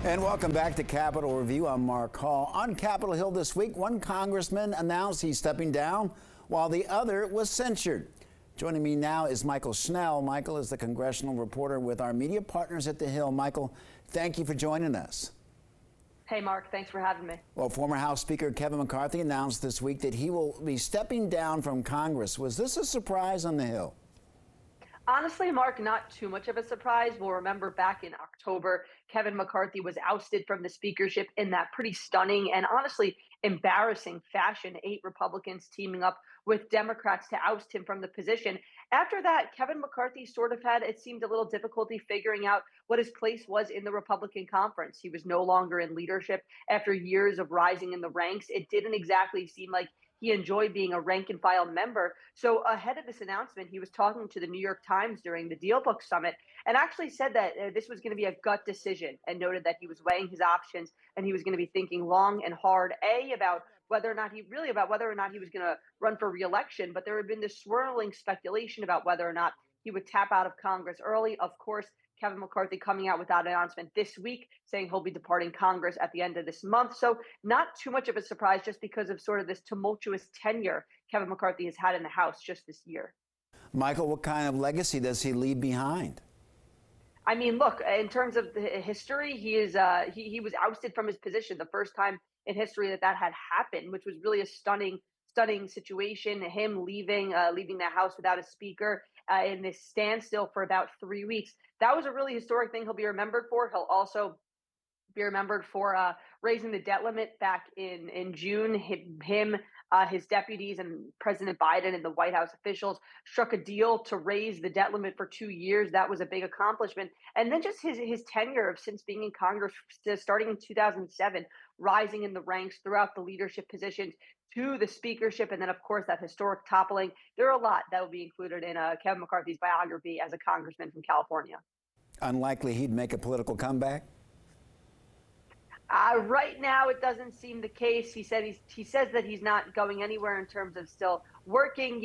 And welcome back to Capitol Review. I'm Mark Hall. On Capitol Hill this week, one congressman announced he's stepping down while the other was censured. Joining me now is Mychael Schnell. Mychael is the congressional reporter with our media partners at the Hill. Mychael, thank you for joining us. Hey, Mark. Thanks for having me. Well, former House Speaker Kevin McCarthy announced this week that he will be stepping down from Congress. Was this a surprise on the Hill? Honestly, Mark, not too much of a surprise. We'll remember back in October, Kevin McCarthy was ousted from the speakership in that pretty stunning and honestly embarrassing fashion, 8 Republicans teaming up with Democrats to oust him from the position. After that, Kevin McCarthy sort of had, it seemed, a little difficulty figuring out what his place was in the Republican conference. He was no longer in leadership after years of rising in the ranks. It didn't exactly seem like he enjoyed being a rank and file member. So ahead of this announcement, he was talking to the New York Times during the Deal Book Summit and actually said that this was going to be a gut decision, and noted that he was weighing his options and he was going to be thinking long and hard, about whether or not he was going to run for re-election. But there had been this swirling speculation about whether or not he would tap out of Congress early. Of course, Kevin McCarthy coming out with that announcement this week, saying he'll be departing Congress at the end of this month. So not too much of a surprise, just because of sort of this tumultuous tenure Kevin McCarthy has had in the House just this year. Mychael, what kind of legacy does he leave behind? I mean, look, in terms of the history, he was ousted from his position, the first time in history that had happened, which was really a stunning situation. Him leaving the House without a speaker in this standstill for about 3 weeks. That was a really historic thing he'll be remembered for. He'll also be remembered for raising the debt limit back in June. His deputies and President Biden and the White House officials struck a deal to raise the debt limit for 2 years. That was a big accomplishment. And then just his tenure since being in Congress, starting in 2007, rising in the ranks throughout the leadership positions to the speakership, and then, of course, that historic toppling. There are a lot that will be included in Kevin McCarthy's biography as a congressman from California. Unlikely he'd make a political comeback? Right now, it doesn't seem the case. He says that he's not going anywhere in terms of still working,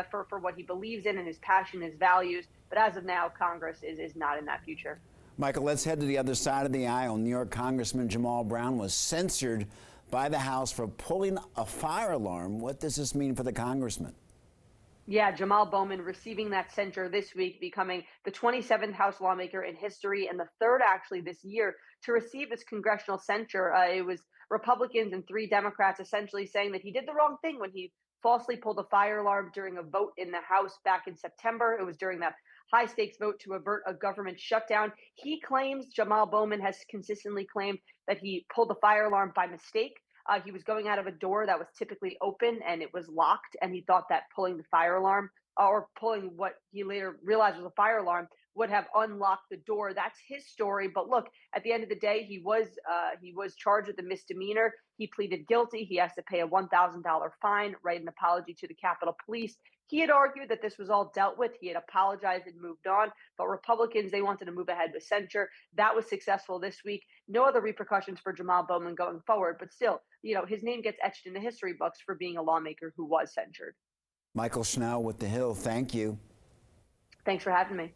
for what he believes in and his passion, his values. But as of now, Congress is not in that future. Mychael, let's head to the other side of the aisle. New York Congressman Jamaal Bowman was censured by the House for pulling a fire alarm. What does this mean for the congressman? Yeah, Jamaal Bowman receiving that censure this week, becoming the 27th House lawmaker in history and the third actually this year to receive this congressional censure. It was Republicans and 3 Democrats essentially saying that he did the wrong thing when he falsely pulled a fire alarm during a vote in the House back in September. It was during that high stakes vote to avert a government shutdown. Jamaal Bowman has consistently claimed that he pulled the fire alarm by mistake. He was going out of a door that was typically open and it was locked, and he thought that pulling the fire alarm or pulling what he later realized was a fire alarm would have unlocked the door. That's his story. But look, at the end of the day, he was charged with a misdemeanor. He pleaded guilty. He has to pay a $1,000 fine, write an apology to the Capitol Police. He had argued that this was all dealt with. He had apologized and moved on. But Republicans, they wanted to move ahead with censure. That was successful this week. No other repercussions for Jamaal Bowman going forward. But still, his name gets etched in the history books for being a lawmaker who was censured. Mychael Schnell with The Hill, thank you. Thanks for having me.